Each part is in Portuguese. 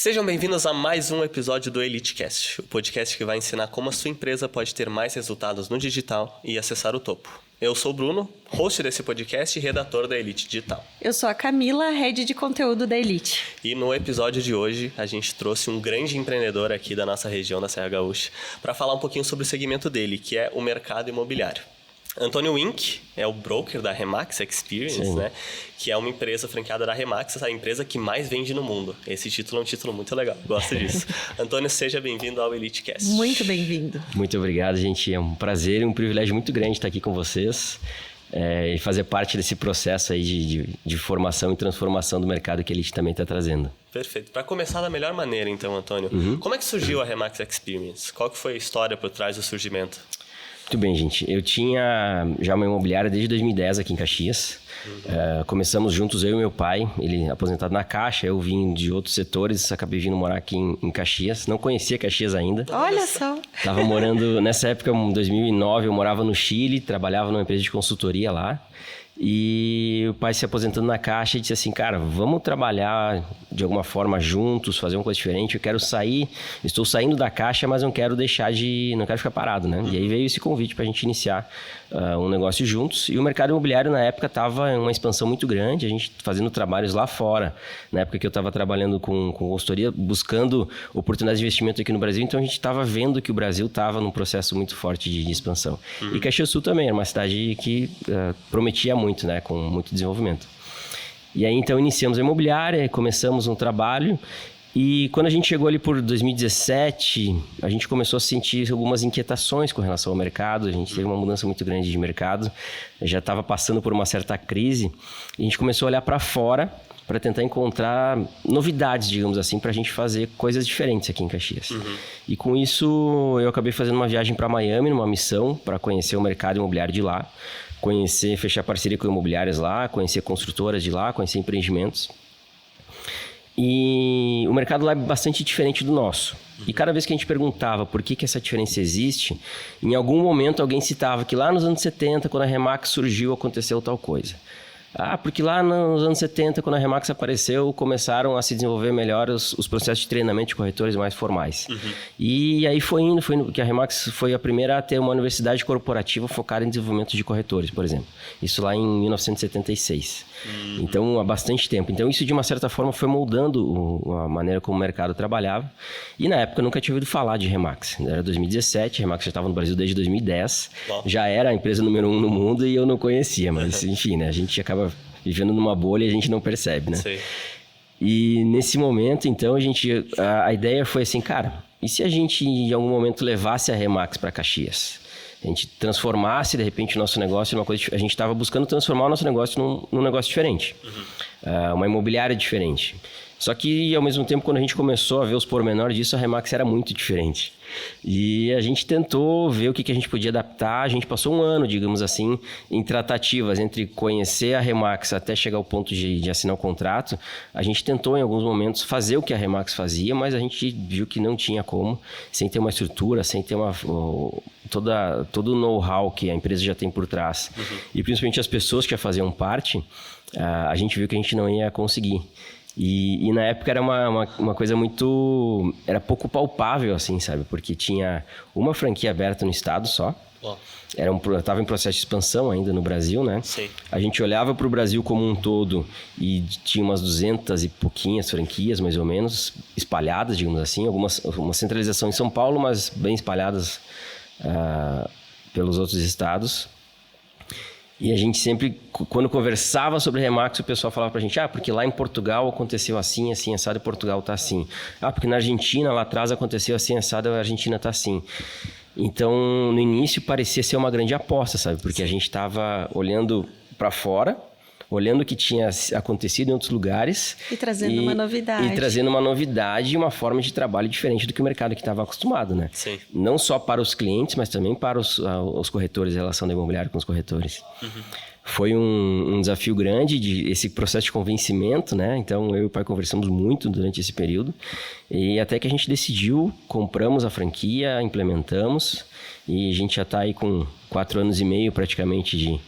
Sejam bem-vindos a mais um episódio do EliteCast, o podcast que vai ensinar como a sua empresa pode ter mais resultados no digital e acessar o topo. Eu sou o Bruno, host desse podcast e redator da Elite Digital. Eu sou a Camila, head de conteúdo da Elite. E no episódio de hoje, a gente trouxe um grande empreendedor aqui da nossa região, da Serra Gaúcha, para falar um pouquinho sobre o segmento dele, que é o mercado imobiliário. Antônio Wink é o broker da Remax Experience, né? Que é uma empresa franqueada da Remax, a empresa que mais vende no mundo. Esse título é um título muito legal, gosto disso. Antônio, seja bem-vindo ao EliteCast. Muito bem-vindo. Muito obrigado, gente. É um prazer e um privilégio muito grande estar aqui com vocês e fazer parte desse processo aí de formação e transformação do mercado que a Elite também está trazendo. Perfeito. Para começar da melhor maneira, então, Antônio, como é que surgiu a Remax Experience? Qual que foi a história por trás do surgimento? Muito bem, gente. Eu tinha já uma imobiliária desde 2010 aqui em Caxias. Começamos juntos, eu e meu pai. Ele aposentado na Caixa, eu vim de outros setores, acabei vindo morar aqui em Caxias. Não conhecia Caxias ainda. Olha só! Estava morando, nessa época, em 2009, eu morava no Chile, trabalhava numa empresa de consultoria lá. E o pai se aposentando na Caixa e disse assim, cara, vamos trabalhar de alguma forma juntos, fazer uma coisa diferente. Eu quero sair, estou saindo da Caixa, mas não quero não quero ficar parado, né? E aí veio esse convite para a gente iniciar um negócio juntos. E o mercado imobiliário na época estava em uma expansão muito grande, a gente fazendo trabalhos lá fora. Na época que eu estava trabalhando com consultoria, buscando oportunidades de investimento aqui no Brasil, então a gente estava vendo que o Brasil estava num processo muito forte de expansão. E Caxias do Sul também era uma cidade que prometia muito, né? Com muito desenvolvimento. E aí, então, iniciamos a imobiliária, começamos um trabalho e quando a gente chegou ali por 2017, a gente começou a sentir algumas inquietações com relação ao mercado, a gente teve uma mudança muito grande de mercado, já estava passando por uma certa crise e a gente começou a olhar para fora para tentar encontrar novidades, digamos assim, para a gente fazer coisas diferentes aqui em Caxias. E com isso, eu acabei fazendo uma viagem para Miami, numa missão, para conhecer o mercado imobiliário de lá, fechar parceria com imobiliárias lá, conhecer construtoras de lá, conhecer empreendimentos. E o mercado lá é bastante diferente do nosso. E cada vez que a gente perguntava por que essa diferença existe, em algum momento alguém citava que lá nos anos 70, quando a Remax surgiu, aconteceu tal coisa. Porque lá nos anos 70, quando a Remax apareceu, começaram a se desenvolver melhor os processos de treinamento de corretores mais formais. E aí foi indo, que a Remax foi a primeira a ter uma universidade corporativa focada em desenvolvimento de corretores, por exemplo. Isso lá em 1976. Então, há bastante tempo. Então, isso de uma certa forma foi moldando a maneira como o mercado trabalhava. E na época eu nunca tinha ouvido falar de Remax. Era 2017, a Remax já estava no Brasil desde 2010. Já era a empresa número 1 no mundo e eu não conhecia. Mas, enfim, né? A gente acaba vivendo numa bolha e a gente não percebe, né? Sim. E nesse momento, então, a ideia foi assim, cara, e se a gente em algum momento levasse a Remax para Caxias? A gente transformasse, de repente, o nosso negócio em uma coisa... A gente estava buscando transformar o nosso negócio num negócio diferente. Uma imobiliária diferente. Só que, ao mesmo tempo, quando a gente começou a ver os pormenores disso, a Remax era muito diferente. E a gente tentou ver o que a gente podia adaptar. A gente passou um ano, digamos assim, em tratativas entre conhecer a Remax até chegar ao ponto de assinar o contrato. A gente tentou, em alguns momentos, fazer o que a Remax fazia, mas a gente viu que não tinha como, sem ter uma estrutura, sem ter todo o know-how que a empresa já tem por trás. E principalmente as pessoas que já faziam parte, a gente viu que a gente não ia conseguir. E na época era uma coisa muito... Era pouco palpável, assim, sabe? Porque tinha uma franquia aberta no estado só. Estava em processo de expansão ainda no Brasil, né? Sim. A gente olhava para o Brasil como um todo e tinha umas 200 e pouquinhas franquias, mais ou menos, espalhadas, digamos assim. Uma centralização em São Paulo, mas bem espalhadas pelos outros estados. E a gente sempre, quando conversava sobre Remax, o pessoal falava pra gente, porque lá em Portugal aconteceu assim, assim, assado, e Portugal tá assim. Porque na Argentina, lá atrás, aconteceu assim, assado, a Argentina tá assim. Então, no início, parecia ser uma grande aposta, sabe? Porque a gente tava olhando para fora, olhando o que tinha acontecido em outros lugares. E trazendo uma novidade. E trazendo uma novidade e uma forma de trabalho diferente do que o mercado que estava acostumado, né? Sim. Não só para os clientes, mas também para os corretores, a relação da imobiliária com os corretores. Foi um desafio grande, esse processo de convencimento, né? Então, eu e o pai conversamos muito durante esse período. E até que a gente decidiu, compramos a franquia, implementamos. E a gente já está aí com 4 anos e meio praticamente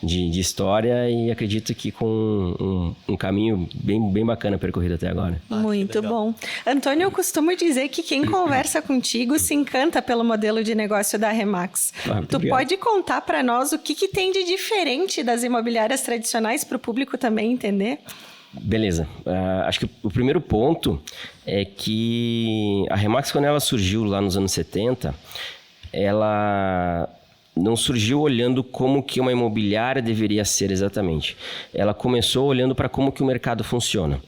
de história e acredito que com um caminho bem bacana percorrido até agora. Muito bom. Antônio, eu costumo dizer que quem conversa contigo se encanta pelo modelo de negócio da Remax. Tu obrigado. pode contar para nós o que tem de diferente das imobiliárias tradicionais para o público também entender? Beleza. Acho que o primeiro ponto é que a Remax, quando ela surgiu lá nos anos 70, ela não surgiu olhando como que uma imobiliária deveria ser exatamente. Ela começou olhando para como que o mercado funciona.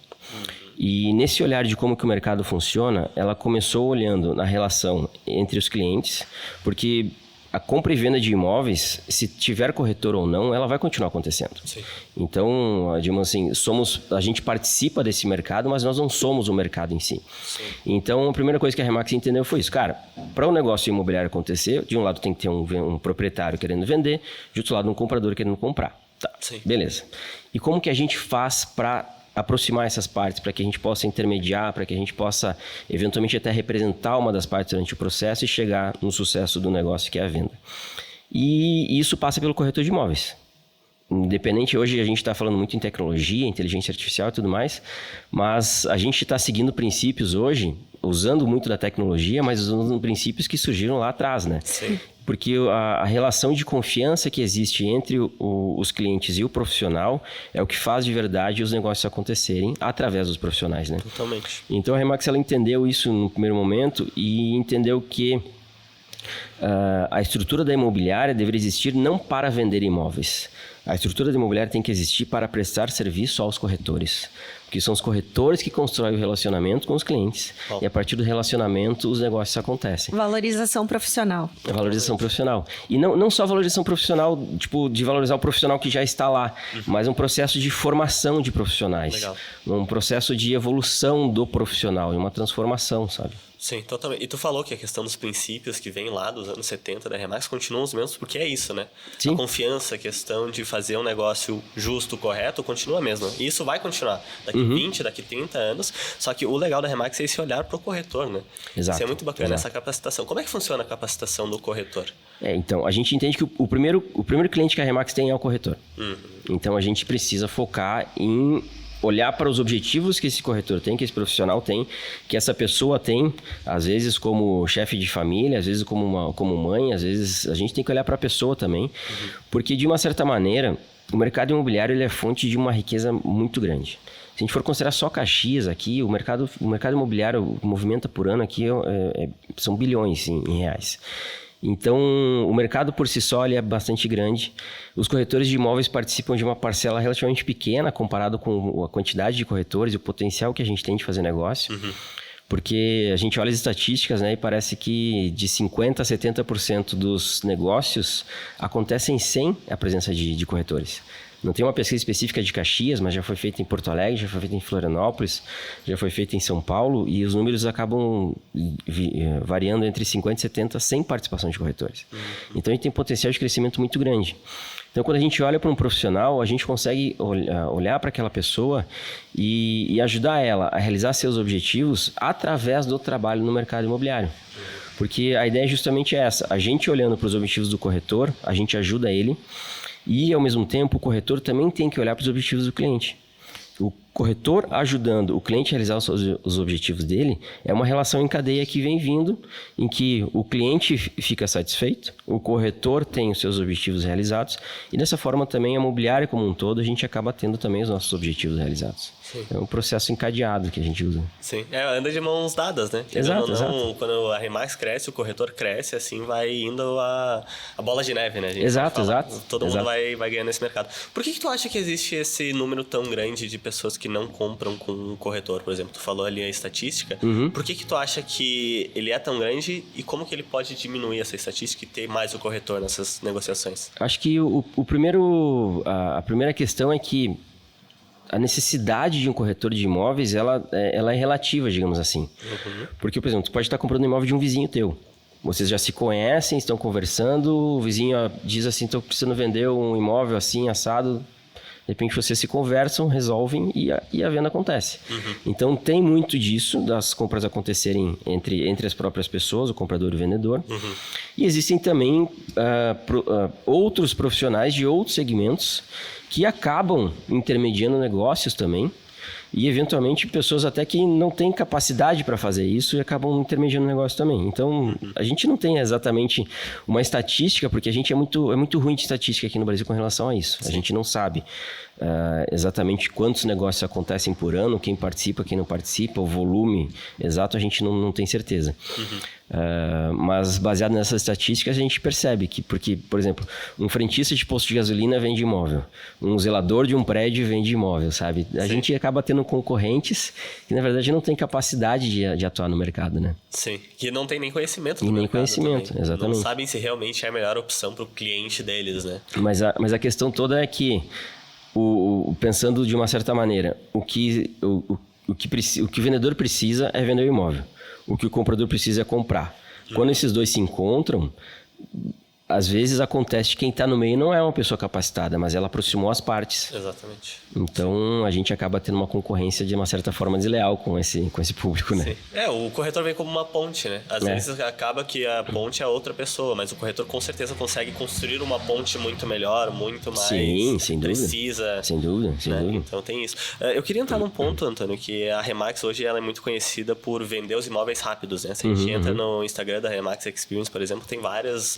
E nesse olhar de como que o mercado funciona, ela começou olhando na relação entre os clientes, porque a compra e venda de imóveis, se tiver corretor ou não, ela vai continuar acontecendo. Sim. Então, digamos assim, a gente participa desse mercado, mas nós não somos o mercado em si. Sim. Então, a primeira coisa que a Remax entendeu foi isso. Cara, para um negócio imobiliário acontecer, de um lado tem que ter um proprietário querendo vender, de outro lado um comprador querendo comprar. Tá, Sim. beleza. E como que a gente faz para aproximar essas partes, para que a gente possa intermediar, para que a gente possa eventualmente até representar uma das partes durante o processo e chegar no sucesso do negócio que é a venda. E isso passa pelo corretor de imóveis. Independente, hoje a gente está falando muito em tecnologia, inteligência artificial e tudo mais, mas a gente está seguindo princípios hoje, usando muito da tecnologia, mas usando princípios que surgiram lá atrás, né? Sim. Porque a relação de confiança que existe entre os clientes e o profissional é o que faz de verdade os negócios acontecerem através dos profissionais, né? Totalmente. Então a Remax, ela entendeu isso no primeiro momento e entendeu que a estrutura da imobiliária deveria existir não para vender imóveis. A estrutura da imobiliária tem que existir para prestar serviço aos corretores. Porque são os corretores que constroem o relacionamento com os clientes. Bom. E a partir do relacionamento, os negócios acontecem. Valorização profissional. A valorização profissional. E não só valorização profissional, tipo, de valorizar o profissional que já está lá, mas um processo de formação de profissionais. Legal. Um processo de evolução do profissional, e uma transformação, sabe? Sim, totalmente. E tu falou que a questão dos princípios que vem lá dos anos 70 da Remax continuam os mesmos, porque é isso, né? Sim. A confiança, a questão de fazer um negócio justo, correto, continua a mesma. E isso vai continuar daqui 20, daqui 30 anos. Só que o legal da Remax é esse olhar pro corretor, né? Exato. Isso é muito bacana, Exato. essa capacitação. Como é que funciona a capacitação do corretor? Então, a gente entende que o primeiro cliente que a Remax tem é o corretor. Então, a gente precisa focar em olhar para os objetivos que esse corretor tem, que esse profissional tem, que essa pessoa tem, às vezes como chefe de família, às vezes como mãe, às vezes a gente tem que olhar para a pessoa também, porque de uma certa maneira, o mercado imobiliário ele é fonte de uma riqueza muito grande. Se a gente for considerar só Caxias aqui, o mercado imobiliário movimenta por ano aqui são bilhões em reais. Então, o mercado por si só ele é bastante grande. Os corretores de imóveis participam de uma parcela relativamente pequena comparado com a quantidade de corretores e o potencial que a gente tem de fazer negócio. Porque a gente olha as estatísticas, né, e parece que de 50% a 70% dos negócios acontecem sem a presença de corretores. Não tem uma pesquisa específica de Caxias, mas já foi feita em Porto Alegre, já foi feita em Florianópolis, já foi feita em São Paulo, e os números acabam variando entre 50% e 70% sem participação de corretores. Então, a gente tem um potencial de crescimento muito grande. Então, quando a gente olha para um profissional, a gente consegue olhar para aquela pessoa e ajudar ela a realizar seus objetivos através do trabalho no mercado imobiliário. Porque a ideia é justamente essa. A gente olhando para os objetivos do corretor, a gente ajuda ele e, ao mesmo tempo, o corretor também tem que olhar para os objetivos do cliente. O corretor ajudando o cliente a realizar os objetivos dele é uma relação em cadeia que vem vindo, em que o cliente fica satisfeito, o corretor tem os seus objetivos realizados e dessa forma também a imobiliária como um todo a gente acaba tendo também os nossos objetivos realizados. Sim. É um processo encadeado que a gente usa. Sim, anda de mãos dadas, né? Exato, Querendo ou não, exato. quando a Remax cresce, o corretor cresce, assim vai indo a bola de neve, né? A gente Exato, pode falar. exato. Todo mundo Exato. vai ganhando esse mercado. Por que tu acha que existe esse número tão grande de pessoas que não compram com um corretor, por exemplo? Tu falou ali a estatística. Por que tu acha que ele é tão grande e como que ele pode diminuir essa estatística e ter mais o corretor nessas negociações? Acho que a primeira questão é que a necessidade de um corretor de imóveis, ela é relativa, digamos assim. Porque, por exemplo, tu pode estar comprando um imóvel de um vizinho teu. Vocês já se conhecem, estão conversando, o vizinho diz assim, estou precisando vender um imóvel assim, assado, De repente vocês se conversam, resolvem e a venda acontece. Então tem muito disso, das compras acontecerem entre as próprias pessoas, o comprador e o vendedor. E existem também outros profissionais de outros segmentos que acabam intermediando negócios também. E, eventualmente, pessoas até que não têm capacidade para fazer isso e acabam intermediando o negócio também. Então, a gente não tem exatamente uma estatística, porque a gente é muito ruim de estatística aqui no Brasil com relação a isso. A gente não sabe exatamente quantos negócios acontecem por ano, quem participa, quem não participa, o volume exato a gente não tem certeza. Mas, baseado nessas estatísticas, a gente percebe que, porque, por exemplo, um frentista de posto de gasolina vende imóvel, um zelador de um prédio vende imóvel, sabe? A gente acaba tendo concorrentes que, na verdade, não tem capacidade de atuar no mercado, né? Sim, que não tem nem conhecimento do nem mercado conhecimento, também. exatamente. Não sabem se realmente é a melhor opção para o cliente deles, né? Mas a questão toda é que, pensando de uma certa maneira, o que o vendedor precisa é vender o imóvel. O que o comprador precisa é comprar. Quando esses dois se encontram, às vezes acontece que quem está no meio não é uma pessoa capacitada, mas ela aproximou as partes. Exatamente. Então, a gente acaba tendo uma concorrência de uma certa forma desleal com esse público, né? Sim. O corretor vem como uma ponte, né? Às vezes acaba que a ponte é outra pessoa, mas o corretor com certeza consegue construir uma ponte muito melhor, muito mais sem dúvida. precisa. Sem dúvida, sem dúvida. Então tem isso. Eu queria entrar num ponto, Antônio, que a Remax hoje ela é muito conhecida por vender os imóveis rápidos, né? Se a gente entra no Instagram da Remax Experience, por exemplo, tem vários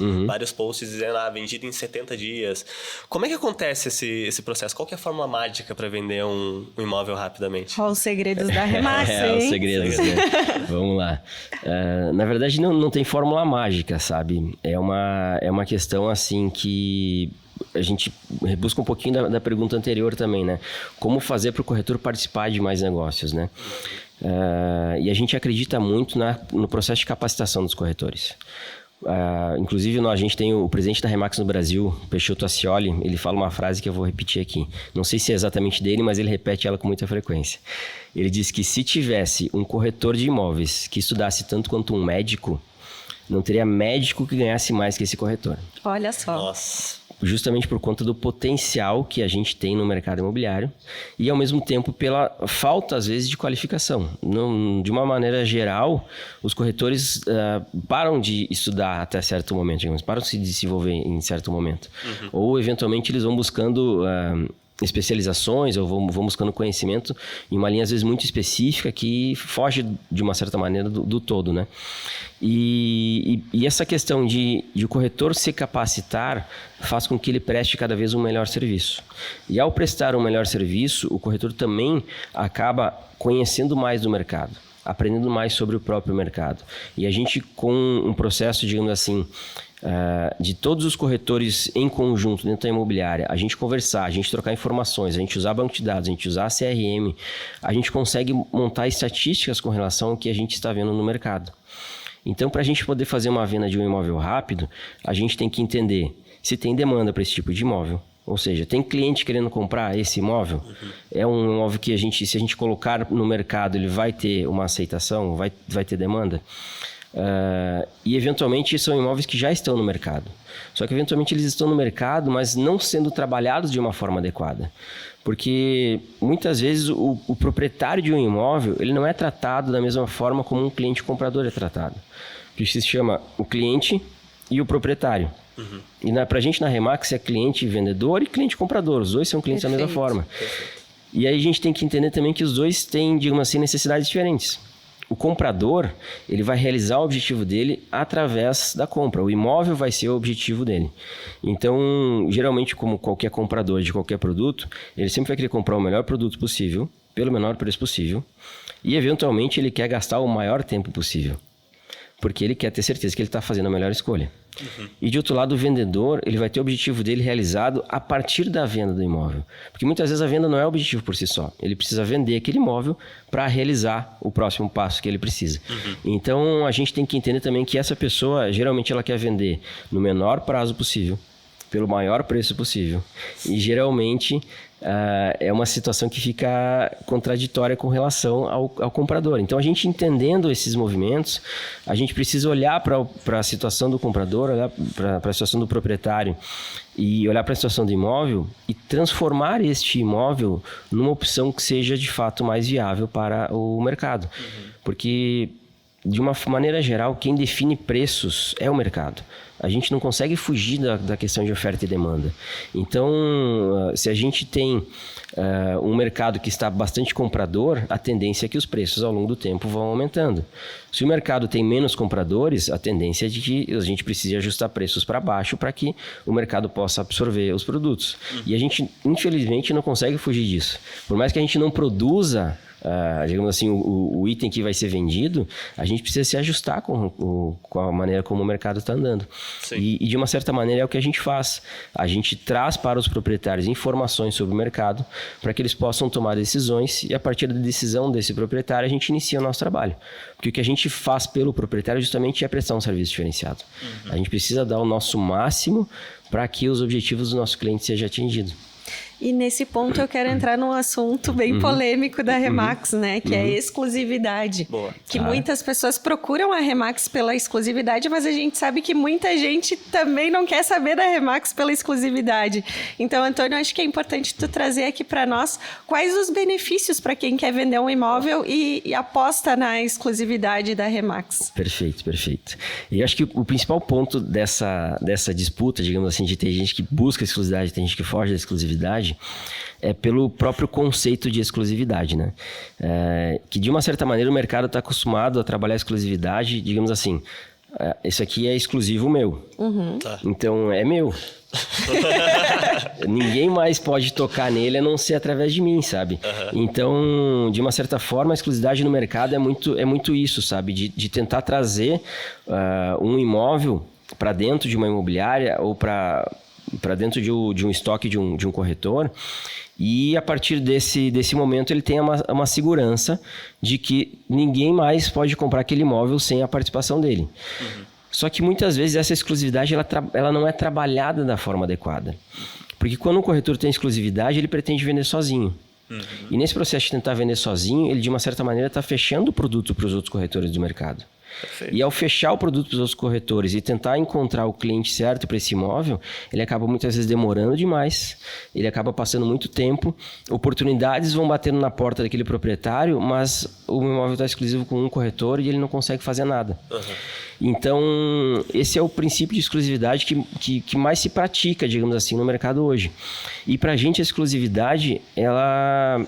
posts dizendo, vendido em 70 dias. Como é que acontece esse processo? Qual que é a fórmula mágica para vender um imóvel rapidamente? Olha os segredos da Remax, hein? Os segredos, né? Vamos lá. Na verdade, não tem fórmula mágica, sabe? É uma questão, assim, que a gente busca um pouquinho da pergunta anterior também, né? Como fazer para o corretor participar de mais negócios, né? E a gente acredita muito no processo de capacitação dos corretores. Inclusive, a gente tem o presidente da Remax no Brasil, Peixoto Ascioli, ele fala uma frase que eu vou repetir aqui. Não sei se é exatamente dele, mas ele repete ela com muita frequência. Ele diz que se tivesse um corretor de imóveis que estudasse tanto quanto um médico, não teria médico que ganhasse mais que esse corretor. Olha só. Nossa. Justamente por conta do potencial que a gente tem no mercado imobiliário e, ao mesmo tempo, pela falta, às vezes, de qualificação. De uma maneira geral, os corretores param de estudar até certo momento, digamos, param de se desenvolver em certo momento. Ou, eventualmente, eles vão buscando especializações ou vão buscando conhecimento em uma linha, às vezes, muito específica que foge, de uma certa maneira, do todo, né? E essa questão de o corretor se capacitar faz com que ele preste cada vez um melhor serviço. E ao prestar um melhor serviço, o corretor também acaba conhecendo mais do mercado, aprendendo mais sobre o próprio mercado. E a gente, com um processo, digamos assim, de todos os corretores em conjunto dentro da imobiliária, a gente conversar, a gente trocar informações, a gente usar banco de dados, a gente usar a CRM, a gente consegue montar estatísticas com relação ao que a gente está vendo no mercado. Então, para a gente poder fazer uma venda de um imóvel rápido, a gente tem que entender se tem demanda para esse tipo de imóvel. Ou seja, tem cliente querendo comprar esse imóvel? É um imóvel que se a gente colocar no mercado, ele vai ter uma aceitação, vai ter demanda? E, eventualmente, são imóveis que já estão no mercado. Só que, eventualmente, eles estão no mercado, mas não sendo trabalhados de uma forma adequada. Porque, muitas vezes, o proprietário de um imóvel, ele não é tratado da mesma forma como um cliente comprador é tratado. Que se chama o cliente e o proprietário. E pra gente na Remax é cliente vendedor e cliente comprador. Os dois são clientes da mesma forma. E aí a gente tem que entender também que os dois têm, digamos assim, necessidades diferentes. O comprador, ele vai realizar o objetivo dele através da compra. O imóvel vai ser o objetivo dele. Então, geralmente, como qualquer comprador de qualquer produto, ele sempre vai querer comprar o melhor produto possível, pelo menor preço possível, e, eventualmente, ele quer gastar o maior tempo possível, porque ele quer ter certeza que ele está fazendo a melhor escolha. E, de outro lado, o vendedor, ele vai ter o objetivo dele realizado a partir da venda do imóvel. Porque muitas vezes a venda não é o objetivo por si só. Ele precisa vender aquele imóvel para realizar o próximo passo que ele precisa. Então, a gente tem que entender também que essa pessoa, geralmente, ela quer vender no menor prazo possível, pelo maior preço possível. E geralmente é uma situação que fica contraditória com relação ao comprador. Então, a gente entendendo esses movimentos, a gente precisa olhar para a situação do comprador, olhar para a situação do proprietário e olhar para a situação do imóvel e transformar este imóvel numa opção que seja de fato mais viável para o mercado. Porque, de uma maneira geral, quem define preços é o mercado. A gente não consegue fugir da questão de oferta e demanda. Então, se a gente tem um mercado que está bastante comprador, a tendência é que os preços ao longo do tempo vão aumentando. Se o mercado tem menos compradores, a tendência é de que a gente precise ajustar preços para baixo para que o mercado possa absorver os produtos. E a gente, infelizmente, não consegue fugir disso. Por mais que a gente não produza digamos assim, o item que vai ser vendido, a gente precisa se ajustar com a maneira como o mercado está andando. E de uma certa maneira é o que a gente faz. A gente traz para os proprietários informações sobre o mercado para que eles possam tomar decisões e a partir da decisão desse proprietário a gente inicia o nosso trabalho. Porque o que a gente faz pelo proprietário justamente é prestar um serviço diferenciado. A gente precisa dar o nosso máximo para que os objetivos do nosso cliente sejam atingidos. E nesse ponto eu quero entrar num assunto bem polêmico da Remax, né? Que é a exclusividade. Boa. Que muitas pessoas procuram a Remax pela exclusividade, mas a gente sabe que muita gente também não quer saber da Remax pela exclusividade. Então, Antônio, acho que é importante tu trazer aqui para nós quais os benefícios para quem quer vender um imóvel e aposta na exclusividade da Remax. Perfeito, perfeito. E eu acho que o principal ponto dessa disputa, digamos assim, de ter gente que busca exclusividade, tem gente que foge da exclusividade, é pelo próprio conceito de exclusividade, né? Que de uma certa maneira o mercado está acostumado a trabalhar a exclusividade, digamos assim, isso aqui é exclusivo meu, então é meu. Ninguém mais pode tocar nele a não ser através de mim, sabe? Então, de uma certa forma, a exclusividade no mercado é muito isso, sabe? De tentar trazer um imóvel para dentro de uma imobiliária ou para dentro de um estoque de um corretor e a partir desse momento ele tem uma segurança de que ninguém mais pode comprar aquele imóvel sem a participação dele. Só que muitas vezes essa exclusividade ela não é trabalhada da forma adequada. Porque quando um corretor tem exclusividade, ele pretende vender sozinho. E nesse processo de tentar vender sozinho, ele de uma certa maneira está fechando o produto para os outros corretores do mercado. Perfeito. E ao fechar o produto para os outros corretores e tentar encontrar o cliente certo para esse imóvel, ele acaba muitas vezes demorando demais, ele acaba passando muito tempo, oportunidades vão batendo na porta daquele proprietário, mas o imóvel está exclusivo com um corretor e ele não consegue fazer nada. Então, esse é o princípio de exclusividade que mais se pratica, digamos assim, no mercado hoje. E para a gente a exclusividade, ela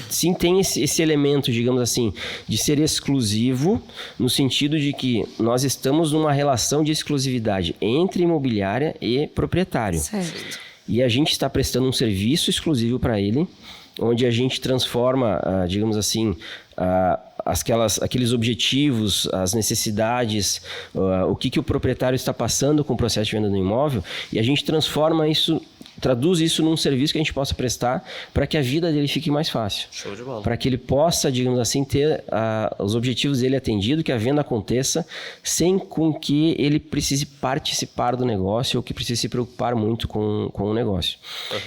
sim tem esse elemento, digamos assim, de ser exclusivo, no sentido de que nós estamos numa relação de exclusividade entre imobiliária e proprietário. Certo. E a gente está prestando um serviço exclusivo para ele, onde a gente transforma, digamos assim, aqueles objetivos, as necessidades, o que o proprietário está passando com o processo de venda do imóvel, e a gente transforma isso, traduz isso num serviço que a gente possa prestar para que a vida dele fique mais fácil. Show de bola. Para que ele possa, digamos assim, ter os objetivos dele atendidos, que a venda aconteça sem com que ele precise participar do negócio ou que precise se preocupar muito com o negócio.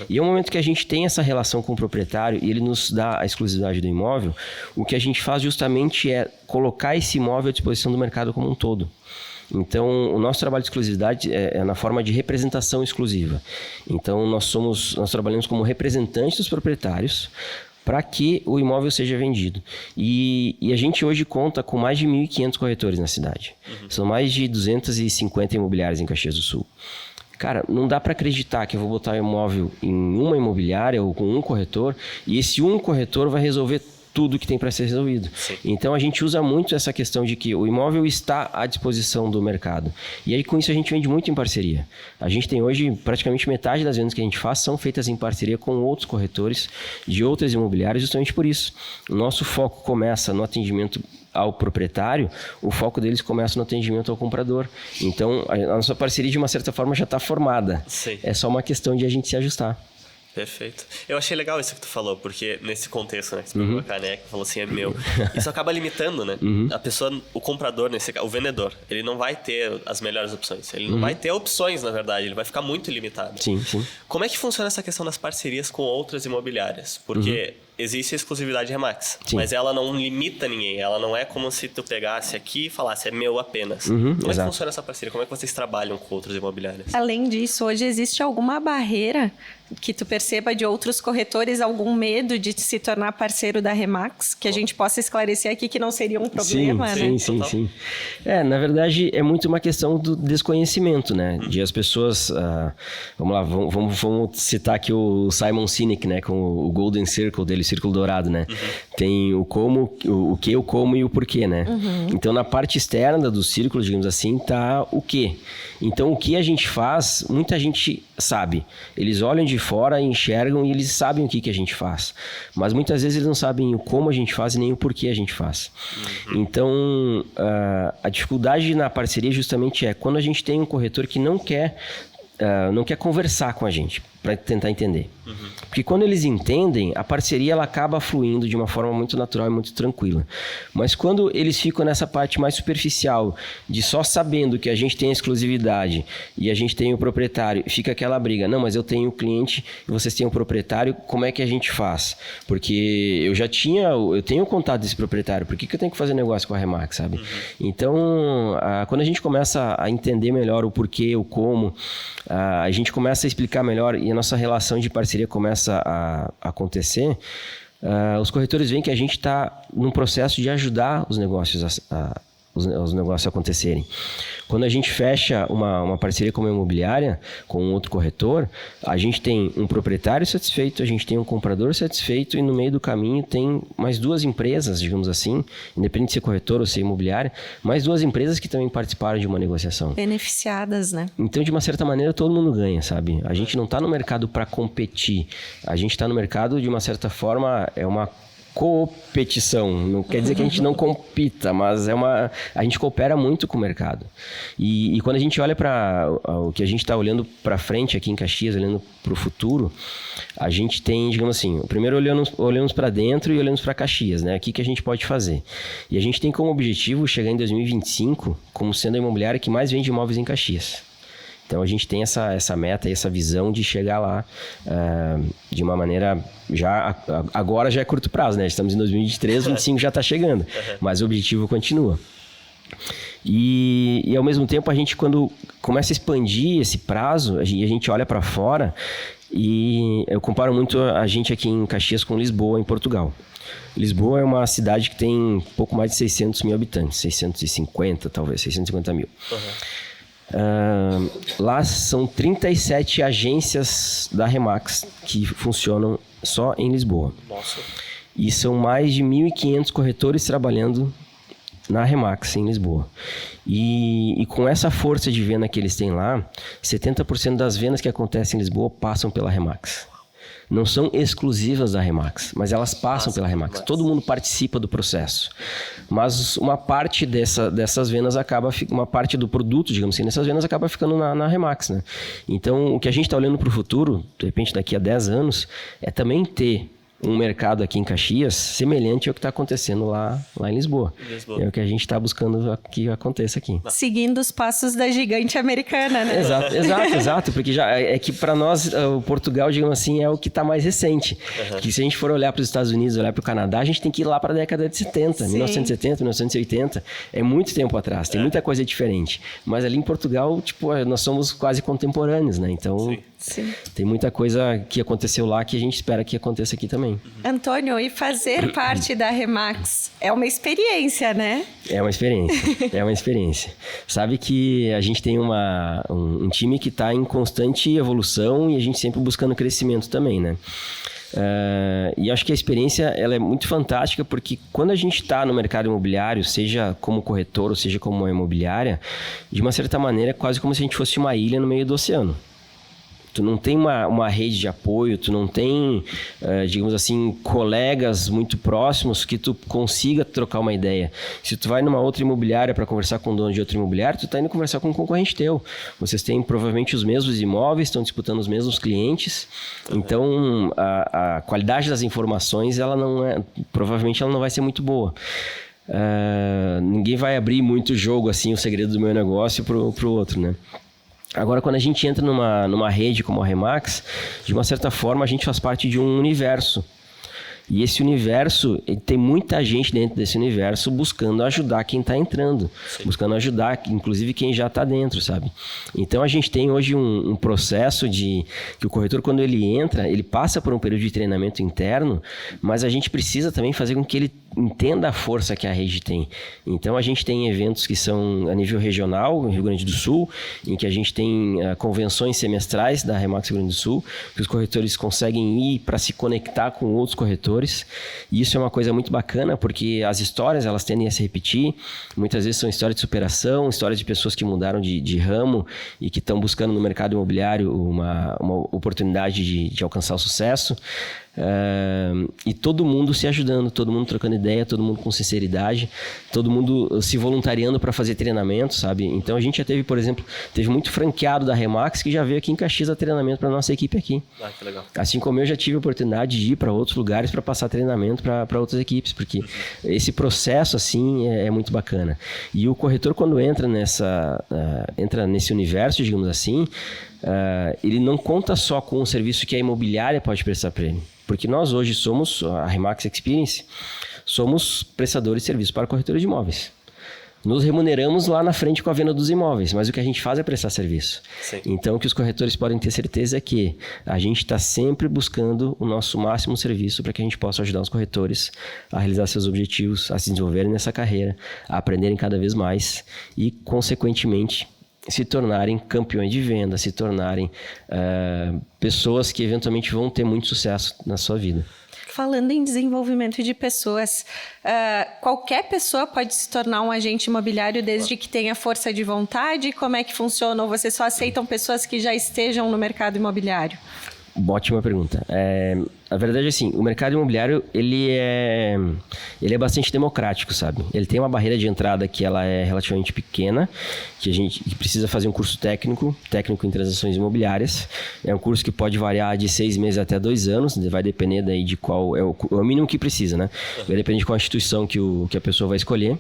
E no momento que a gente tem essa relação com o proprietário e ele nos dá a exclusividade do imóvel, o que a gente faz justamente é colocar esse imóvel à disposição do mercado como um todo. Então, o nosso trabalho de exclusividade é na forma de representação exclusiva. Então, nós trabalhamos como representantes dos proprietários para que o imóvel seja vendido. E a gente hoje conta com mais de 1.500 corretores na cidade. São mais de 250 imobiliárias em Caxias do Sul. Cara, não dá para acreditar que eu vou botar o imóvel em uma imobiliária ou com um corretor e esse um corretor vai resolver tudo que tem para ser resolvido. Sim. Então, a gente usa muito essa questão de que o imóvel está à disposição do mercado. E aí, com isso, a gente vende muito em parceria. A gente tem hoje, praticamente metade das vendas que a gente faz são feitas em parceria com outros corretores de outras imobiliárias, justamente por isso. O nosso foco começa no atendimento ao proprietário, o foco deles começa no atendimento ao comprador. Então, a nossa parceria, de uma certa forma, já está formada. Sim. É só uma questão de a gente se ajustar. Perfeito. Eu achei legal isso que tu falou, porque nesse contexto, né, que você pegou a caneca e falou assim, é meu. Isso acaba limitando, né? A pessoa, o comprador, o vendedor, ele não vai ter as melhores opções. Ele não vai ter opções, na verdade. Ele vai ficar muito limitado. Sim, sim. Como é que funciona essa questão das parcerias com outras imobiliárias? Porque existe a exclusividade Remax, mas ela não limita ninguém. Ela não é como se tu pegasse aqui e falasse, é meu apenas. Como é que funciona essa parceria? Como é que vocês trabalham com outras imobiliárias? Além disso, hoje existe alguma barreira que tu perceba de outros corretores, algum medo de se tornar parceiro da Remax, que a gente possa esclarecer aqui que não seria um problema, né? Sim. Na verdade, é muito uma questão do desconhecimento, né? De as pessoas... vamos lá, vamos citar aqui o Simon Sinek, né? Com o Golden Circle dele, o Círculo Dourado, né? Tem o como, o que, o como e o porquê, né? Então, na parte externa do círculo, digamos assim, tá o quê. Então, o que a gente faz, muita gente sabe. Eles olham de fora, enxergam e eles sabem o que a gente faz. Mas muitas vezes eles não sabem o como a gente faz e nem o porquê a gente faz. Então, a dificuldade na parceria justamente é quando a gente tem um corretor que não quer conversar com a gente para tentar entender. Porque quando eles entendem, a parceria ela acaba fluindo de uma forma muito natural e muito tranquila. Mas quando eles ficam nessa parte mais superficial, de só sabendo que a gente tem a exclusividade e a gente tem o proprietário, fica aquela briga, não, mas eu tenho o cliente e vocês têm o proprietário, como é que a gente faz? Porque eu tenho o contato desse proprietário, por que eu tenho que fazer negócio com a Remax, sabe? Então, quando a gente começa a entender melhor o porquê, o como, a gente começa a explicar melhor e a nossa relação de parceria começa a acontecer, os corretores veem que a gente está num processo de ajudar os negócios os negócios acontecerem. Quando a gente fecha uma parceria com uma imobiliária, com um outro corretor, a gente tem um proprietário satisfeito, a gente tem um comprador satisfeito e no meio do caminho tem mais duas empresas, digamos assim, independente de ser corretor ou ser imobiliária, mais duas empresas que também participaram de uma negociação. Beneficiadas, né? Então, de uma certa maneira, todo mundo ganha, sabe? A gente não está no mercado para competir, a gente está no mercado, de uma certa forma, é uma competição, não quer dizer que a gente não compita, mas a gente coopera muito com o mercado. E quando a gente olha para o que a gente está olhando para frente aqui em Caxias, olhando para o futuro, a gente tem, digamos assim, primeiro olhamos para dentro e olhamos para Caxias, né? O que a gente pode fazer? E a gente tem como objetivo chegar em 2025 como sendo a imobiliária que mais vende imóveis em Caxias. Então, a gente tem essa meta e essa visão de chegar lá de uma maneira... Agora já é curto prazo, né? Estamos em 2023, 2025 já está chegando. Mas o objetivo continua. E ao mesmo tempo, a gente, quando começa a expandir esse prazo, a gente olha para fora e eu comparo muito a gente aqui em Caxias com Lisboa, em Portugal. Lisboa é uma cidade que tem pouco mais de 600 mil habitantes. 650, talvez, 650 mil. Lá são 37 agências da Remax que funcionam só em Lisboa. Nossa. E são mais de 1.500 corretores trabalhando na Remax em Lisboa. E com essa força de venda que eles têm lá, 70% das vendas que acontecem em Lisboa passam pela Remax. Não são exclusivas da Remax, mas elas passam pela Remax. Todo mundo participa do processo. Mas uma parte dessas vendas uma parte do produto, digamos assim, dessas vendas acaba ficando na Remax, né? Então, o que a gente está olhando para o futuro, de repente daqui a 10 anos, é também ter um mercado aqui em Caxias semelhante ao que está acontecendo lá em Lisboa. É o que a gente está buscando que aconteça aqui. Seguindo os passos da gigante americana, né? Exato, porque já é que para nós o Portugal, digamos assim, é o que está mais recente. Porque se a gente for olhar para os Estados Unidos, olhar para o Canadá, a gente tem que ir lá para a década de 70, 1970, 1980. É muito tempo atrás, tem muita coisa diferente. Mas ali em Portugal, nós somos quase contemporâneos, né? Então, tem muita coisa que aconteceu lá que a gente espera que aconteça aqui também. Antônio, e fazer parte da Remax é uma experiência, né? É uma experiência. Sabe que a gente tem um time que está em constante evolução e a gente sempre buscando crescimento também, né? E acho que a experiência ela é muito fantástica porque quando a gente está no mercado imobiliário, seja como corretor ou seja como uma imobiliária, de uma certa maneira é quase como se a gente fosse uma ilha no meio do oceano. Tu não tem uma rede de apoio, tu não tem, digamos assim, colegas muito próximos que tu consiga trocar uma ideia. Se tu vai numa outra imobiliária para conversar com o dono de outra imobiliária, tu tá indo conversar com um concorrente teu. Vocês têm provavelmente os mesmos imóveis, estão disputando os mesmos clientes. Então, a qualidade das informações, provavelmente ela não vai ser muito boa. Ninguém vai abrir muito jogo, assim, o segredo do meu negócio pro outro, né? Agora, quando a gente entra numa rede como a Remax, de uma certa forma, a gente faz parte de um universo. E esse universo, tem muita gente dentro desse universo buscando ajudar quem está entrando. Sim. Buscando ajudar, inclusive, quem já está dentro, sabe? Então, a gente tem hoje um processo de que o corretor, quando ele entra, ele passa por um período de treinamento interno, mas a gente precisa também fazer com que ele entenda a força que a rede tem. Então, a gente tem eventos que são a nível regional, no Rio Grande do Sul, em que a gente tem convenções semestrais da Remax Rio Grande do Sul, que os corretores conseguem ir para se conectar com outros corretores. E isso é uma coisa muito bacana, porque as histórias, elas tendem a se repetir. Muitas vezes são histórias de superação, histórias de pessoas que mudaram de ramo e que estão buscando no mercado imobiliário uma oportunidade de alcançar o sucesso. E todo mundo se ajudando, todo mundo trocando ideia, todo mundo com sinceridade, todo mundo se voluntariando para fazer treinamento, sabe? Então a gente já teve, por exemplo, muito franqueado da Remax que já veio aqui em Caxias a treinamento para nossa equipe aqui. Que legal. Assim como eu já tive a oportunidade de ir para outros lugares para passar treinamento para outras equipes, porque esse processo assim é muito bacana. E o corretor, quando entra nesse universo, digamos assim, ele não conta só com o serviço que a imobiliária pode prestar para ele. Porque nós hoje somos, a Remax Experience, somos prestadores de serviço para corretores de imóveis. Nos remuneramos lá na frente com a venda dos imóveis, mas o que a gente faz é prestar serviço. Sim. Então, o que os corretores podem ter certeza é que a gente está sempre buscando o nosso máximo serviço para que a gente possa ajudar os corretores a realizar seus objetivos, a se desenvolverem nessa carreira, a aprenderem cada vez mais e, consequentemente, se tornarem campeões de venda, se tornarem pessoas que eventualmente vão ter muito sucesso na sua vida. Falando em desenvolvimento de pessoas, qualquer pessoa pode se tornar um agente imobiliário desde que tenha força de vontade? Como é que funciona? Ou vocês só aceitam pessoas que já estejam no mercado imobiliário? Ótima pergunta. A verdade é assim, o mercado imobiliário ele é bastante democrático, sabe? Ele tem uma barreira de entrada que ela é relativamente pequena, que a gente precisa fazer um curso técnico em transações imobiliárias. É um curso que pode variar de 6 meses até 2 anos, vai depender daí de qual é o mínimo que precisa, né? Vai depender de qual instituição que a pessoa vai escolher.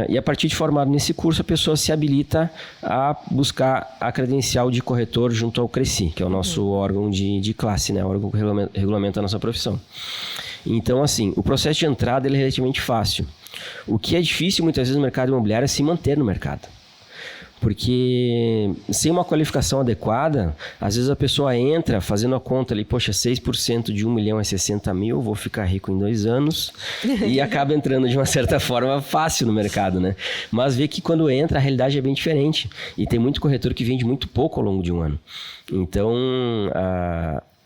E a partir de formado nesse curso, a pessoa se habilita a buscar a credencial de corretor junto ao CRECI, que é o nosso órgão de classe, né? O órgão que regulamenta a nossa profissão. Então, assim, o processo de entrada ele é relativamente fácil. O que é difícil, muitas vezes, no mercado imobiliário é se manter no mercado. Porque sem uma qualificação adequada, às vezes a pessoa entra fazendo a conta ali, poxa, 6% de 1 milhão é 60 mil, vou ficar rico em 2 anos, e acaba entrando de uma certa forma fácil no mercado, né? Mas vê que quando entra, a realidade é bem diferente. E tem muito corretor que vende muito pouco ao longo de um ano. Então,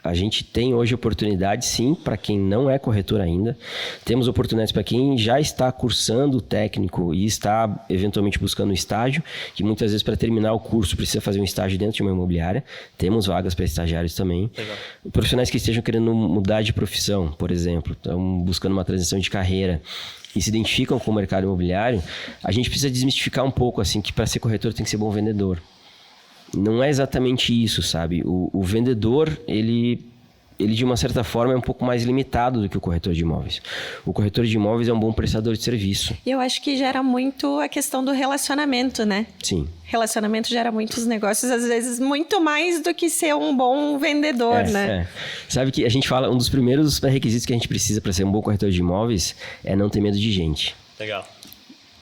a gente tem hoje oportunidade, sim, para quem não é corretor ainda. Temos oportunidades para quem já está cursando o técnico e está eventualmente buscando um estágio, que muitas vezes para terminar o curso precisa fazer um estágio dentro de uma imobiliária. Temos vagas para estagiários também. Legal. Profissionais que estejam querendo mudar de profissão, por exemplo, estão buscando uma transição de carreira e se identificam com o mercado imobiliário, a gente precisa desmistificar um pouco assim, que para ser corretor tem que ser bom vendedor. Não é exatamente isso, sabe? O vendedor, ele de uma certa forma é um pouco mais limitado do que o corretor de imóveis. O corretor de imóveis é um bom prestador de serviço. E eu acho que gera muito a questão do relacionamento, né? Sim. Relacionamento gera muitos negócios, às vezes muito mais do que ser um bom vendedor, né? Sabe que a gente fala, um dos primeiros requisitos que a gente precisa para ser um bom corretor de imóveis é não ter medo de gente. Legal.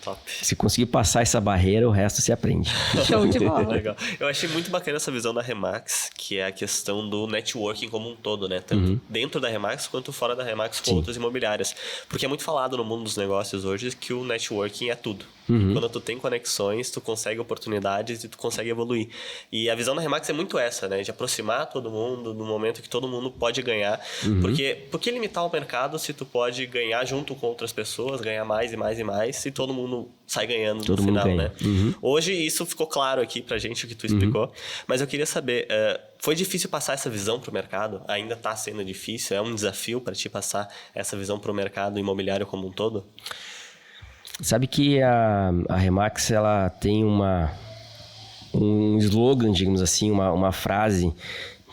Top. Se conseguir passar essa barreira, o resto se aprende. Show de bola. Legal. Eu achei muito bacana essa visão da Remax, que é a questão do networking como um todo, né? Tanto dentro da Remax quanto fora da Remax com outras imobiliárias. Porque é muito falado no mundo dos negócios hoje que o networking é tudo. Quando tu tem conexões, tu consegue oportunidades e tu consegue evoluir. E a visão da Remax é muito essa, né? De aproximar todo mundo no momento que todo mundo pode ganhar. Porque por que limitar o mercado se tu pode ganhar junto com outras pessoas, ganhar mais e mais e mais, se todo mundo mundo sai ganhando Todo no mundo final, ganha. né? Hoje isso ficou claro aqui pra gente, o que tu explicou, mas eu queria saber, foi difícil passar essa visão pro mercado? Ainda tá sendo difícil? É um desafio para ti passar essa visão pro mercado imobiliário como um todo? Sabe que a Remax, ela tem um slogan, digamos assim, uma frase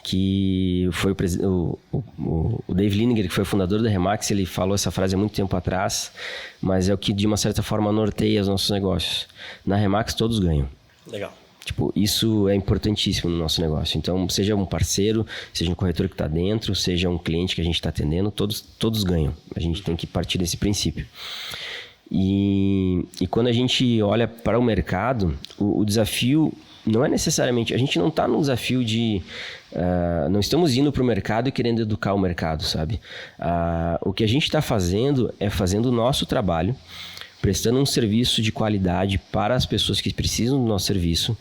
que foi o Dave Liniger, que foi o fundador da Remax, ele falou essa frase há muito tempo atrás, mas é o que de uma certa forma norteia os nossos negócios. Na Remax todos ganham. Legal. Tipo, isso é importantíssimo no nosso negócio. Então, seja um parceiro, seja um corretor que está dentro, seja um cliente que a gente está atendendo, todos ganham. A gente tem que partir desse princípio. E quando a gente olha para o mercado, o desafio não é necessariamente... A gente não está num desafio de... não estamos indo para o mercado e querendo educar o mercado, sabe? O que a gente está fazendo é fazendo o nosso trabalho, prestando um serviço de qualidade para as pessoas que precisam do nosso serviço.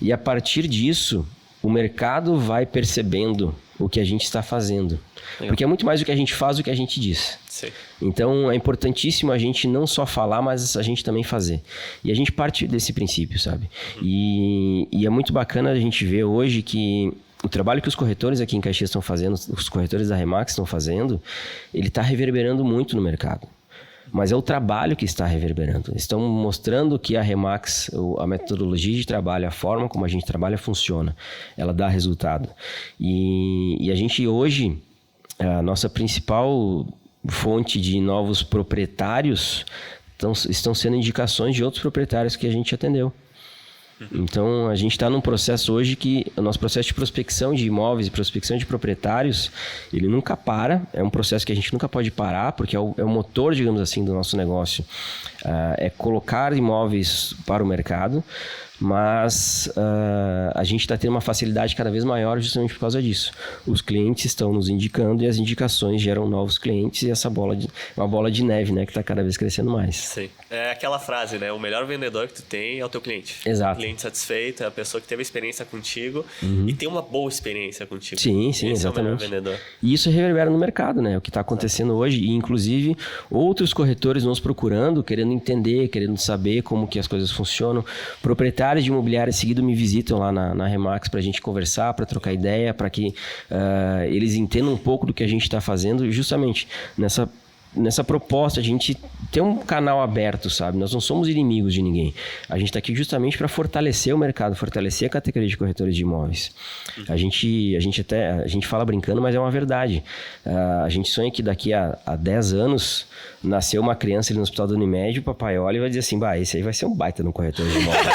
E a partir disso, o mercado vai percebendo o que a gente está fazendo. Porque é muito mais o que a gente faz do que a gente diz. Sim. Então, é importantíssimo a gente não só falar, mas a gente também fazer. E a gente parte desse princípio, sabe? E é muito bacana a gente ver hoje que o trabalho que os corretores aqui em Caxias estão fazendo, os corretores da Remax estão fazendo, ele está reverberando muito no mercado. Mas é o trabalho que está reverberando. Estão mostrando que a Remax, a metodologia de trabalho, a forma como a gente trabalha funciona. Ela dá resultado. E a gente hoje, a nossa principal fonte de novos proprietários estão sendo indicações de outros proprietários que a gente atendeu. Então, a gente está num processo hoje que o nosso processo de prospecção de imóveis e prospecção de proprietários, ele nunca para. É um processo que a gente nunca pode parar, porque é o motor, digamos assim, do nosso negócio. É colocar imóveis para o mercado, mas a gente está tendo uma facilidade cada vez maior justamente por causa disso. Os clientes estão nos indicando e as indicações geram novos clientes e essa uma bola de neve, né, que está cada vez crescendo mais. Sim. É aquela frase, né? O melhor vendedor que tu tem é o teu cliente. Exato. O cliente satisfeito é a pessoa que teve experiência contigo e tem uma boa experiência contigo. Sim, Esse exatamente. É o melhor vendedor. E isso reverbera no mercado, né? O que está acontecendo hoje. E, inclusive, outros corretores nos procurando, querendo entender, querendo saber como que as coisas funcionam. Proprietários de imobiliária seguido me visitam lá na Remax para a gente conversar, para trocar ideia, para que eles entendam um pouco do que a gente está fazendo, justamente nessa proposta, a gente tem um canal aberto, sabe? Nós não somos inimigos de ninguém. A gente está aqui justamente para fortalecer o mercado, fortalecer a categoria de corretores de imóveis. A gente fala brincando, mas é uma verdade. A gente sonha que daqui a 10 anos nasceu uma criança ali no hospital do Unimed, o papai olha e vai dizer assim, esse aí vai ser um baita no corretor de imóveis.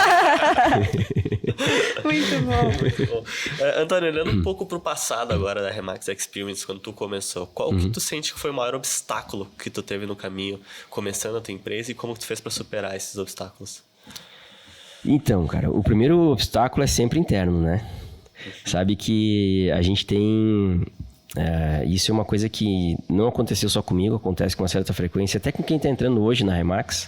Muito bom. Muito bom. Antônio, olhando um pouco pro passado agora da Remax Experience, quando tu começou, qual que tu sente que foi o maior obstáculo que tu teve no caminho começando a tua empresa e como tu fez para superar esses obstáculos? Então, cara, o primeiro obstáculo é sempre interno, né? Sabe que a gente tem... isso é uma coisa que não aconteceu só comigo, acontece com uma certa frequência, até com quem está entrando hoje na Remax,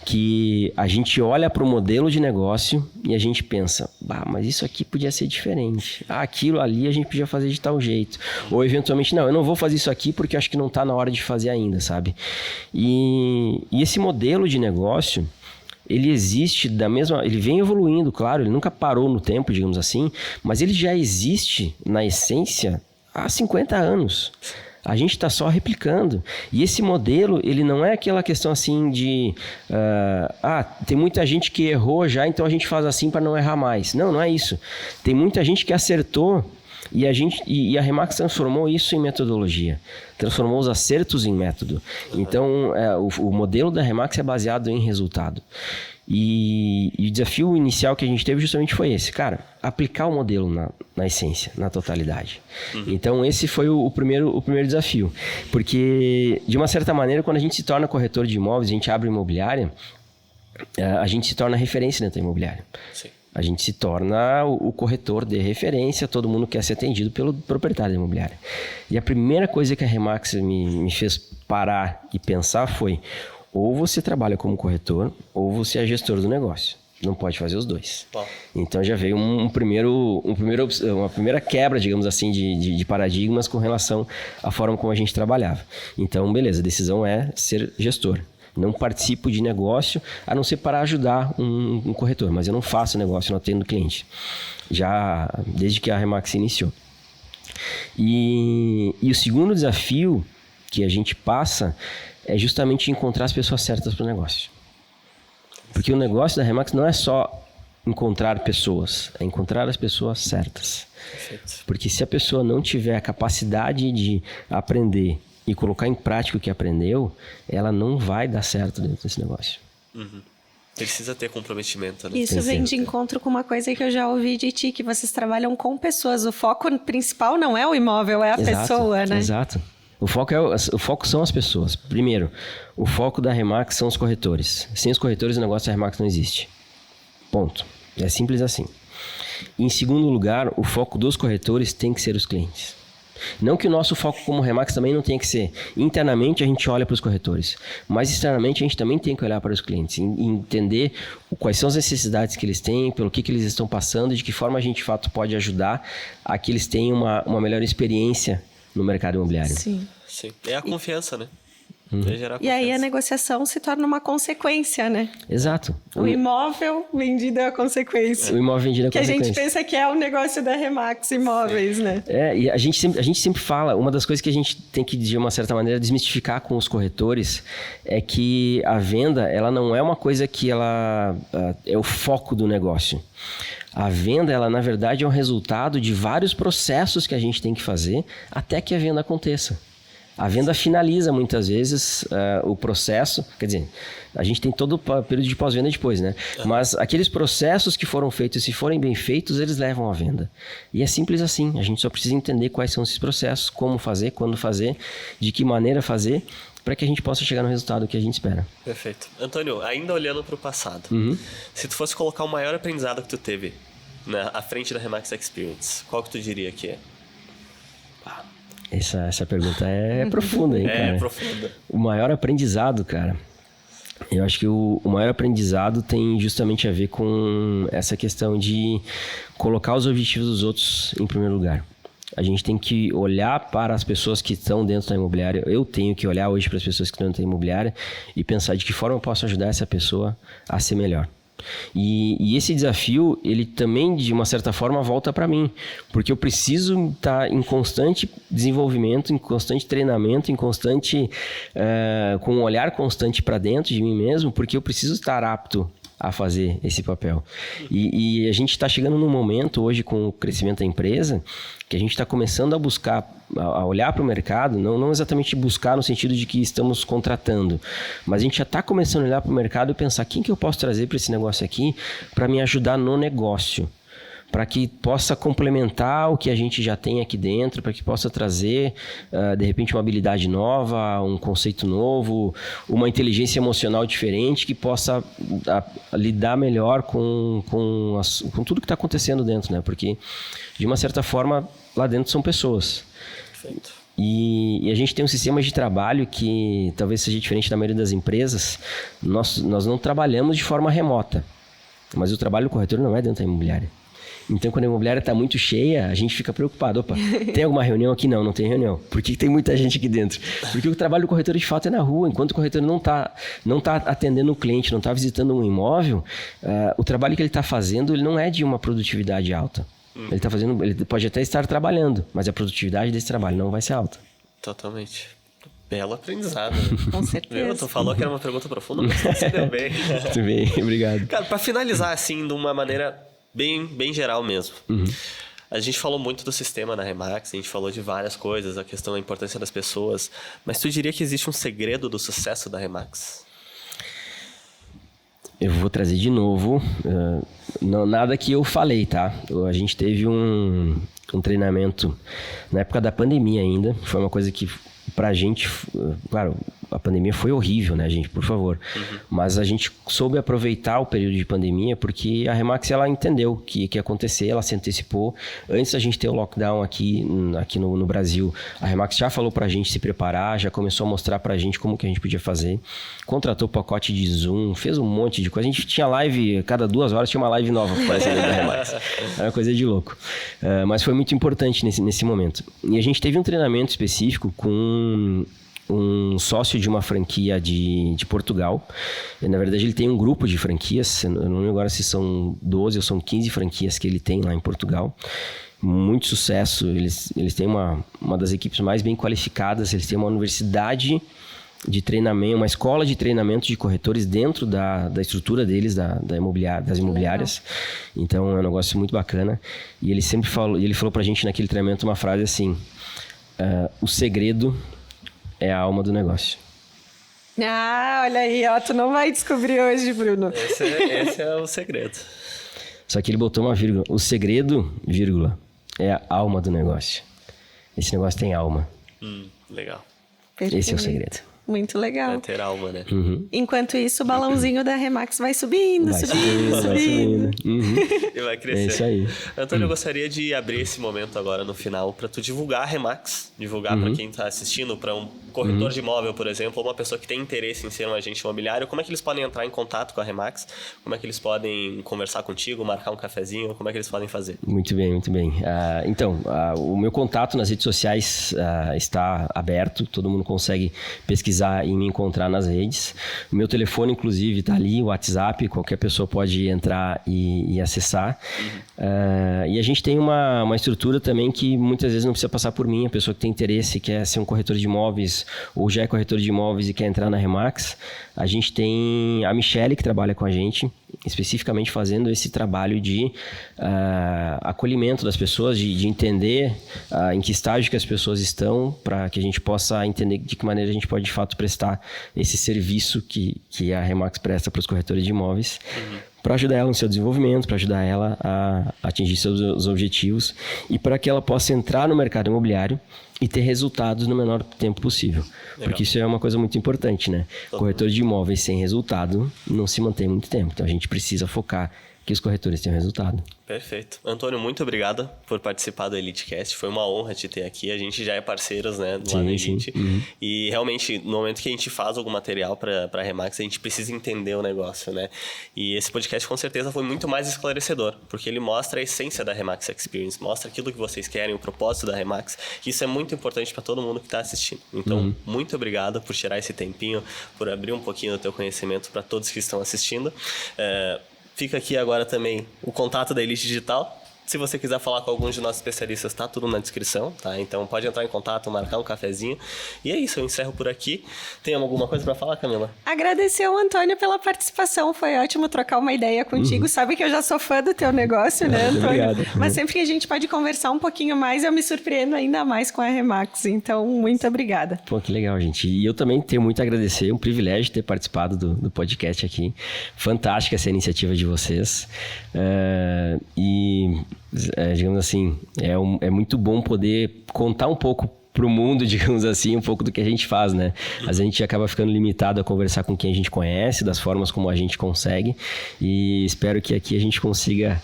que a gente olha para o modelo de negócio e a gente pensa, mas isso aqui podia ser diferente. Aquilo ali a gente podia fazer de tal jeito. Ou eventualmente, não, eu não vou fazer isso aqui porque acho que não está na hora de fazer ainda, sabe? E esse modelo de negócio, ele existe ele vem evoluindo, claro, ele nunca parou no tempo, digamos assim, mas ele já existe na essência há 50 anos. A gente está só replicando. E esse modelo, ele não é aquela questão assim de... tem muita gente que errou já, então a gente faz assim para não errar mais. Não é isso. Tem muita gente que acertou e a Remax transformou isso em metodologia. Transformou os acertos em método. Então, o modelo da Remax é baseado em resultado. E o desafio inicial que a gente teve justamente foi esse, cara, aplicar o modelo na essência, na totalidade. Então esse foi o primeiro desafio, porque de uma certa maneira quando a gente se torna corretor de imóveis, a gente abre imobiliária, a gente se torna referência dentro da imobiliária. Sim. A gente se torna o corretor de referência, todo mundo quer ser atendido pelo proprietário da imobiliária. E a primeira coisa que a Remax me fez parar e pensar foi: ou você trabalha como corretor, ou você é gestor do negócio. Não pode fazer os dois. Bom. Então já veio uma primeira quebra, digamos assim, de paradigmas com relação à forma como a gente trabalhava. Então, beleza, a decisão é ser gestor. Não participo de negócio, a não ser para ajudar um corretor. Mas eu não faço negócio, não atendo cliente. Já desde que a Remax iniciou. E o segundo desafio que a gente passa é justamente encontrar as pessoas certas para o negócio. Porque o negócio da Remax não é só encontrar pessoas, é encontrar as pessoas certas. Perfeito. Porque se a pessoa não tiver a capacidade de aprender e colocar em prática o que aprendeu, ela não vai dar certo dentro desse negócio. Precisa ter comprometimento, né? Isso vem de encontro com uma coisa que eu já ouvi de ti, que vocês trabalham com pessoas. O foco principal não é o imóvel, é a pessoa, né? Exato. O foco são as pessoas. Primeiro, o foco da Remax são os corretores. Sem os corretores, o negócio da Remax não existe. Ponto. É simples assim. Em segundo lugar, o foco dos corretores tem que ser os clientes. Não que o nosso foco como Remax também não tenha que ser. Internamente a gente olha para os corretores, mas externamente a gente também tem que olhar para os clientes e entender quais são as necessidades que eles têm, pelo que eles estão passando e de que forma a gente de fato pode ajudar a que eles tenham uma melhor experiência no mercado imobiliário. Sim. Sim. É a confiança, né? E aí a negociação se torna uma consequência, né? Exato. O imóvel vendido é a consequência. O imóvel vendido é a que consequência. a gente pensa que é o negócio da Remax Imóveis, né? E a gente sempre fala, uma das coisas que a gente tem que, de uma certa maneira, desmistificar com os corretores é que a venda, ela não é uma coisa que ela é o foco do negócio. A venda, ela na verdade é um resultado de vários processos que a gente tem que fazer até que a venda aconteça. A venda finaliza muitas vezes o processo, quer dizer, a gente tem todo o período de pós-venda depois, né? Mas aqueles processos que foram feitos, se forem bem feitos, eles levam à venda. E é simples assim, a gente só precisa entender quais são esses processos, como fazer, quando fazer, de que maneira fazer, para que a gente possa chegar no resultado que a gente espera. Perfeito. Antônio, ainda olhando para o passado, se tu fosse colocar o maior aprendizado que tu teve à frente da Remax Experience, qual que tu diria que é? Essa pergunta é profunda, hein, cara? É profunda. O maior aprendizado, cara, eu acho que o maior aprendizado tem justamente a ver com essa questão de colocar os objetivos dos outros em primeiro lugar. A gente tem que olhar para as pessoas que estão dentro da imobiliária. Eu tenho que olhar hoje para as pessoas que estão dentro da imobiliária e pensar de que forma eu posso ajudar essa pessoa a ser melhor. E esse desafio, ele também, de uma certa forma, volta para mim. Porque eu preciso estar em constante desenvolvimento, em constante treinamento, em constante... com um olhar constante para dentro de mim mesmo, porque eu preciso estar apto a fazer esse papel. E a gente está chegando num momento, hoje, com o crescimento da empresa, que a gente está começando a buscar, a olhar para o mercado, não exatamente buscar no sentido de que estamos contratando, mas a gente já está começando a olhar para o mercado e pensar quem que eu posso trazer para esse negócio aqui para me ajudar no negócio, para que possa complementar o que a gente já tem aqui dentro, para que possa trazer, de repente, uma habilidade nova, um conceito novo, uma inteligência emocional diferente que possa lidar melhor com tudo que está acontecendo dentro, né? Porque, de uma certa forma, lá dentro são pessoas. Perfeito. E a gente tem um sistema de trabalho que talvez seja diferente da maioria das empresas. Nós não trabalhamos de forma remota, mas o trabalho do corretor não é dentro da imobiliária. Então, quando a imobiliária está muito cheia, a gente fica preocupado. Opa, tem alguma reunião aqui? Não tem reunião. Por que tem muita gente aqui dentro? Porque o trabalho do corretor, de fato, é na rua. Enquanto o corretor não tá atendendo o cliente, não está visitando um imóvel, o trabalho que ele está fazendo, ele não é de uma produtividade alta. Ele pode até estar trabalhando, mas a produtividade desse trabalho não vai ser alta. Totalmente. Belo aprendizado. Com certeza. Tu falou que era uma pergunta profunda, mas você deu bem. Muito bem, obrigado. Cara, para finalizar, assim, de uma maneira bem geral mesmo. A gente falou muito do sistema na Remax, a gente falou de várias coisas, a questão da importância das pessoas, mas tu diria que existe um segredo do sucesso da Remax? Eu vou trazer de novo, nada que eu falei, tá? A gente teve um treinamento na época da pandemia ainda, foi uma coisa que pra gente, claro, a pandemia foi horrível, né, gente, por favor. Mas a gente soube aproveitar o período de pandemia porque a Remax, ela entendeu que ia acontecer, ela se antecipou. Antes da gente ter o lockdown aqui no Brasil, a Remax já falou pra gente se preparar, já começou a mostrar pra gente como que a gente podia fazer. Contratou pacote de Zoom, fez um monte de coisa. A gente tinha live, cada 2 horas tinha uma live nova aparecendo da Remax. Era uma coisa de louco. Mas foi muito importante nesse momento. E a gente teve um treinamento específico com um sócio de uma franquia de Portugal. E, na verdade, ele tem um grupo de franquias. Eu não lembro agora se são 12 ou são 15 franquias que ele tem lá em Portugal. Muito sucesso. Eles têm uma das equipes mais bem qualificadas. Eles têm uma universidade de treinamento, uma escola de treinamento de corretores dentro da estrutura deles, das imobiliárias. Então, é um negócio muito bacana. E ele sempre falou, ele falou pra gente naquele treinamento uma frase assim: o segredo é a alma do negócio. Ah, olha aí, ó, tu não vai descobrir hoje, Bruno. Esse é o segredo. Só que ele botou uma vírgula. O segredo, vírgula, é a alma do negócio. Esse negócio tem alma. Legal. Perfeito. Esse é o segredo. Muito legal. É ter alma, né? Enquanto isso, o balãozinho da Remax vai subindo. E vai crescer. É isso aí. Antônio, eu gostaria de abrir esse momento agora no final para tu divulgar a Remax, divulgar para quem está assistindo, para um corretor de imóvel, por exemplo, ou uma pessoa que tem interesse em ser um agente imobiliário, como é que eles podem entrar em contato com a Remax? Como é que eles podem conversar contigo, marcar um cafezinho? Como é que eles podem fazer? Muito bem, muito bem. Então, o meu contato nas redes sociais está aberto, todo mundo consegue pesquisar e me encontrar nas redes. O meu telefone, inclusive, está ali, o WhatsApp, qualquer pessoa pode entrar e acessar. E a gente tem uma estrutura também que muitas vezes não precisa passar por mim, a pessoa que tem interesse, quer ser um corretor de imóveis ou já é corretor de imóveis e quer entrar na Remax. A gente tem a Michele, que trabalha com a gente, especificamente fazendo esse trabalho de acolhimento das pessoas, de entender em que estágio que as pessoas estão, para que a gente possa entender de que maneira a gente pode de fato prestar esse serviço que a Remax presta para os corretores de imóveis, para ajudar ela no seu desenvolvimento, para ajudar ela a atingir seus objetivos e para que ela possa entrar no mercado imobiliário e ter resultados no menor tempo possível. Legal. Porque isso é uma coisa muito importante, né? Corretor de imóveis sem resultado não se mantém muito tempo. Então a gente precisa focar que os corretores tenham resultado. Perfeito. Antônio, muito obrigado por participar do EliteCast. Foi uma honra te ter aqui. A gente já é parceiros, né, lá no Elite. E realmente, no momento que a gente faz algum material para a Remax, a gente precisa entender o negócio, né? E esse podcast com certeza foi muito mais esclarecedor, porque ele mostra a essência da Remax Experience, mostra aquilo que vocês querem, o propósito da Remax. E isso é muito importante para todo mundo que está assistindo. Então, muito obrigado por tirar esse tempinho, por abrir um pouquinho do teu conhecimento para todos que estão assistindo. Fica aqui agora também o contato da Elite Digital. Se você quiser falar com alguns de nossos especialistas, tá tudo na descrição, tá? Então pode entrar em contato, marcar um cafezinho. E é isso, eu encerro por aqui. Tem alguma coisa para falar, Camila? Agradecer ao Antônio pela participação, foi ótimo trocar uma ideia contigo. Sabe que eu já sou fã do teu negócio, né, Antônio? Obrigado. Mas sempre que a gente pode conversar um pouquinho mais, eu me surpreendo ainda mais com a Remax. Então, muito obrigada. Pô, que legal, gente. E eu também tenho muito a agradecer, é um privilégio ter participado do podcast aqui. Fantástica essa iniciativa de vocês. Digamos assim, é muito bom poder contar um pouco pro mundo, digamos assim, um pouco do que a gente faz, né? Mas a gente acaba ficando limitado a conversar com quem a gente conhece, das formas como a gente consegue, e espero que aqui a gente consiga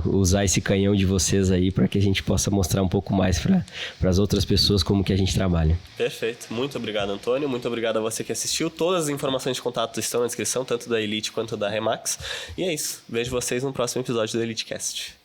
usar esse canhão de vocês aí para que a gente possa mostrar um pouco mais para as outras pessoas como que a gente trabalha. Perfeito. Muito obrigado, Antônio. Muito obrigado a você que assistiu. Todas as informações de contato estão na descrição, tanto da Elite quanto da Remax. E é isso. Vejo vocês no próximo episódio do EliteCast.